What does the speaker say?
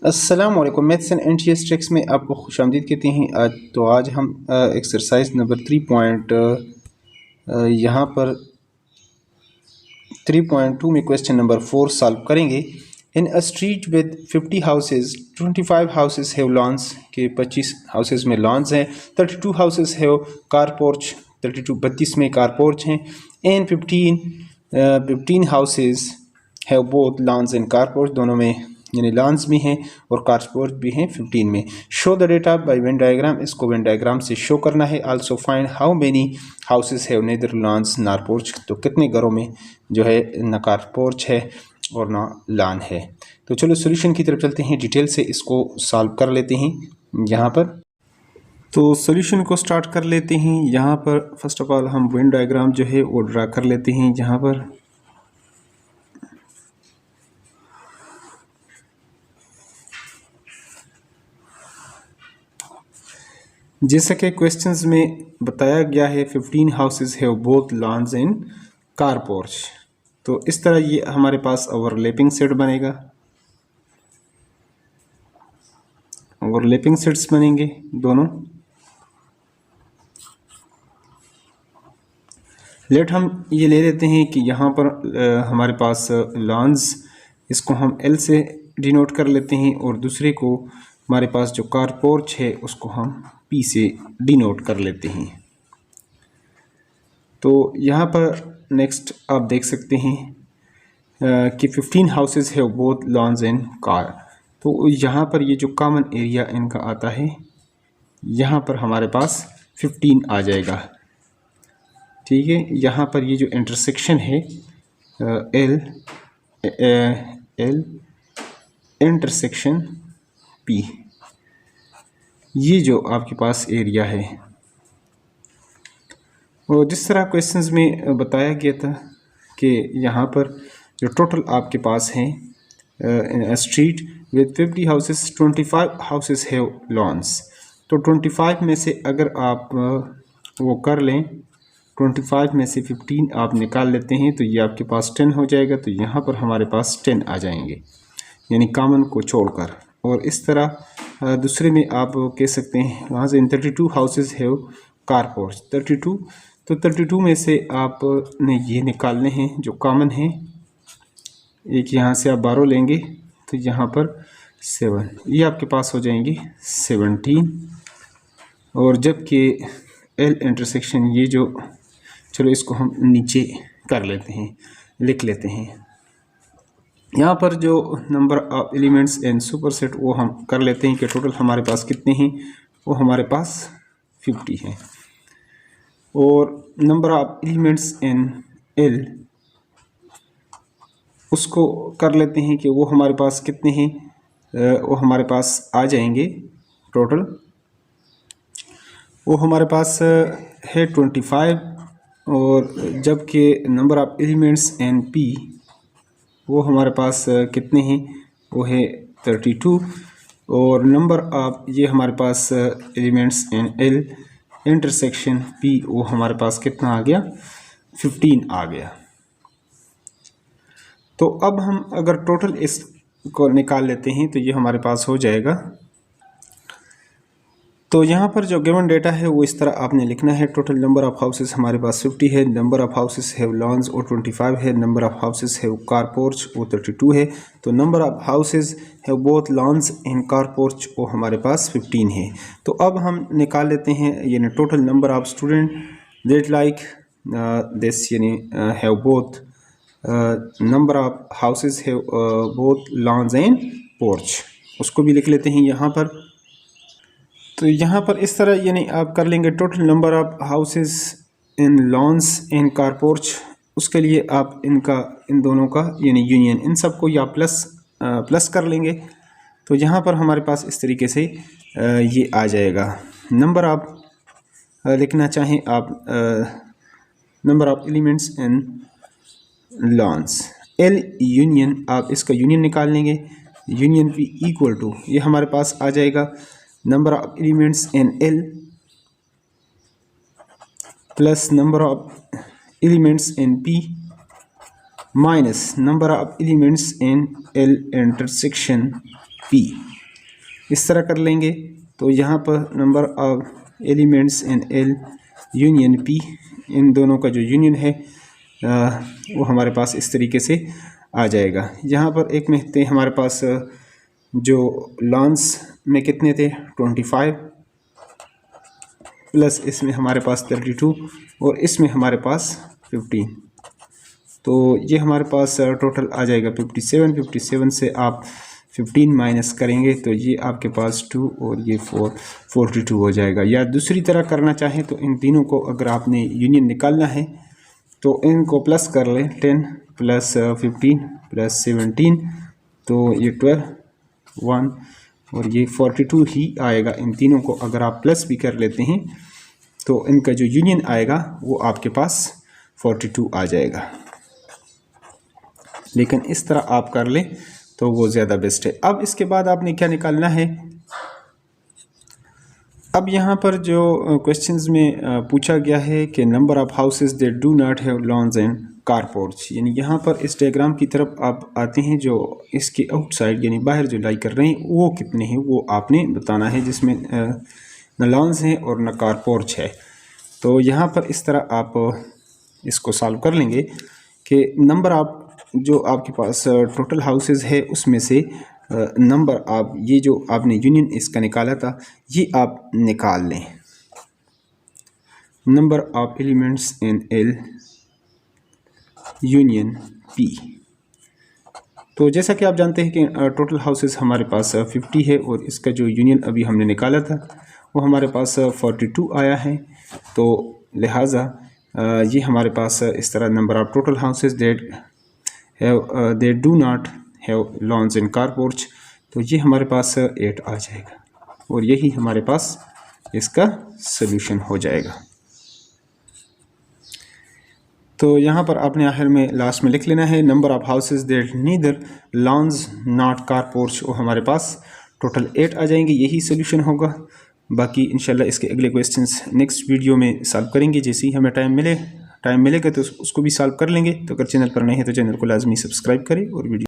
अस्सलाम वालेकुम। Maths and NTS tricks में आपको खुशामदीद कहते हैं। आज हम एक्सरसाइज नंबर 3 पॉइंट यहाँ पर 3.2 में क्वेश्चन नंबर 4 सॉल्व करेंगे। In a street with 50 houses 25 houses have lawns के 25 हाउसेज में लॉन्स हैं, 32 हाउसेज हैव कार पोर्च 32 में कार पोर्च हैं, and 15 houses have both lawns and car porch, दोनों में यानी लॉन्स भी हैं और कार पोर्च भी हैं 15 में। Show the data by Venn diagram, इसको वेन डायग्राम से शो करना है। Also find how many houses have neither lawns nor porch, तो कितने घरों में जो है न कार पोर्च है और ना लॉन है। तो चलो सोल्यूशन की तरफ चलते हैं, डिटेल से इसको सॉल्व कर लेते हैं। यहाँ पर तो सोल्यूशन को स्टार्ट कर लेते हैं। यहाँ पर फर्स्ट ऑफ ऑल हम वेन डायग्राम जो है वो ड्रा कर लेते हैं। यहाँ पर जैसा कि क्वेश्चंस में बताया गया है 15 houses have both lawns and car porch, तो इस तरह ये हमारे पास ओवरलैपिंग सेट बनेगा। ओवरलैपिंग सेट्स बनेंगे दोनों। लेट हम ये ले लेते हैं कि यहाँ पर हमारे पास लॉन्स, इसको हम एल से डिनोट कर लेते हैं और दूसरे को हमारे पास जो कार पोर्च है उसको हम पी से डिनोट कर लेते हैं। तो यहाँ पर नेक्स्ट आप देख सकते हैं कि 15 houses have both lawns and car, तो यहाँ पर ये जो कॉमन एरिया इनका आता है यहाँ पर हमारे पास 15 आ जाएगा। ठीक है, यहाँ पर ये जो इंटरसेक्शन है एल इंटरसेक्शन पी, ये जो आपके पास एरिया है, और जिस तरह क्वेश्चंस में बताया गया था कि यहाँ पर जो टोटल आपके पास हैं in a street with 50 houses 25 houses have lawns, तो 25 में से अगर आप वो कर लें, 25 में से 15 आप निकाल लेते हैं तो ये आपके पास 10 हो जाएगा। तो यहाँ पर हमारे पास 10 आ जाएंगे यानी कॉमन को छोड़कर। और इस तरह दूसरे में आप कह सकते हैं वहाँ से 32 हाउसेज हैव कार पोर्च 32, तो 32 में से आपने ये निकालने हैं जो कॉमन है। एक यहाँ से आप 12 लेंगे तो यहाँ पर 7, ये आपके पास हो जाएंगे 17। और जबकि एल इंटरसेक्शन ये जो, चलो इसको हम नीचे कर लेते हैं, लिख लेते हैं। यहाँ पर जो number of elements and superset वो हम कर लेते हैं कि टोटल हमारे पास कितने हैं, वो हमारे पास 50 हैं। और number of elements in L उसको कर लेते हैं कि वो हमारे पास कितने हैं, वो हमारे पास आ जाएंगे टोटल, वो हमारे पास है 25। और जबकि number of elements in P वो हमारे पास कितने हैं, वो है 32। और नंबर ऑफ ये हमारे पास elements in L intersection P वो हमारे पास कितना आ गया, 15 आ गया। तो अब हम अगर टोटल इसको निकाल लेते हैं तो ये हमारे पास हो जाएगा। तो यहाँ पर जो गिवन डेटा है वो इस तरह आपने लिखना है। टोटल नंबर ऑफ हाउसेस हमारे पास 50 है, number of houses have lawns वो 25 है, number of houses have car porch वो 32 है, तो number of houses have both lawns and car porch वो हमारे पास 15 है। तो अब हम निकाल लेते हैं यानी total number of student that like this यानी have both number of houses have both lawns and porch, उसको भी लिख लेते हैं यहाँ पर। तो यहाँ पर इस तरह यानी आप कर लेंगे total number of houses in lawns in car porch, उसके लिए आप इनका इन दोनों का यानी यूनियन इन सबको या प्लस कर लेंगे। तो यहाँ पर हमारे पास इस तरीके से ये आ जाएगा। नंबर आप लिखना चाहें आप number of elements in lawns L union, आप इसका यूनियन निकाल लेंगे, यूनियन पी इक्वल टू ये हमारे पास आ जाएगा number of elements in L plus number of elements in P minus number of elements in L intersection P, इस तरह कर लेंगे तो यहाँ पर number of elements in L union P, इन दोनों का जो यूनियन है वो हमारे पास इस तरीके से आ जाएगा। यहाँ पर एक में थे हमारे पास जो लॉन्स में कितने थे 25 प्लस इसमें हमारे पास 32 और इसमें हमारे पास 15, तो ये हमारे पास टोटल आ जाएगा 57। 57 से आप 15 माइनस करेंगे तो ये आपके पास 2 और ये 4 42 हो जाएगा। या दूसरी तरह करना चाहें तो इन तीनों को अगर आपने यूनियन निकालना है तो इनको प्लस कर लें, 10 प्लस 15 प्लस 17 तो ये 12 1 और ये 42 ही आएगा। इन तीनों को अगर आप प्लस भी कर लेते हैं तो इनका जो यूनियन आएगा वो आपके पास 42 आ जाएगा। लेकिन इस तरह आप कर लें तो वो ज़्यादा बेस्ट है। अब इसके बाद आपने क्या निकालना है, अब यहाँ पर जो क्वेश्चंस में पूछा गया है कि number of houses that do not have loans and car porch, यानी यहाँ पर इस डायग्राम की तरफ आप आते हैं, जो इसके आउटसाइड यानी बाहर जो लाई कर रहे हैं वो कितने हैं वो आपने बताना है, जिसमें न लॉन्स हैं और न कारपोर्च है। तो यहाँ पर इस तरह आप इसको सॉल्व कर लेंगे कि नंबर ऑफ जो आपके पास टोटल हाउसेस है उसमें से नंबर आप ये जो आपने यूनियन इसका निकाला था ये आप निकाल लें, number of elements in L union P. तो जैसा कि आप जानते हैं कि टोटल हाउसेस हमारे पास 50 है और इसका जो यूनियन अभी हमने निकाला था वो हमारे पास 42 आया है। तो लिहाजा ये हमारे पास इस तरह number of total houses that do not have loans and car porch, तो ये हमारे पास 8 आ जाएगा और यही हमारे पास इसका सलूशन हो जाएगा। तो यहाँ पर आपने आखिर में लास्ट में लिख लेना है number of houses that neither lawns not car porch, वो हमारे पास टोटल 8 आ जाएंगे, यही सलूशन होगा। बाकी इंशाल्लाह इसके अगले क्वेश्चंस नेक्स्ट वीडियो में सॉल्व करेंगे, जैसे ही हमें टाइम मिलेगा तो उसको भी सॉल्व कर लेंगे। तो अगर चैनल पर नए हैं तो चैनल को लाजमी सब्सक्राइब करें और वीडियो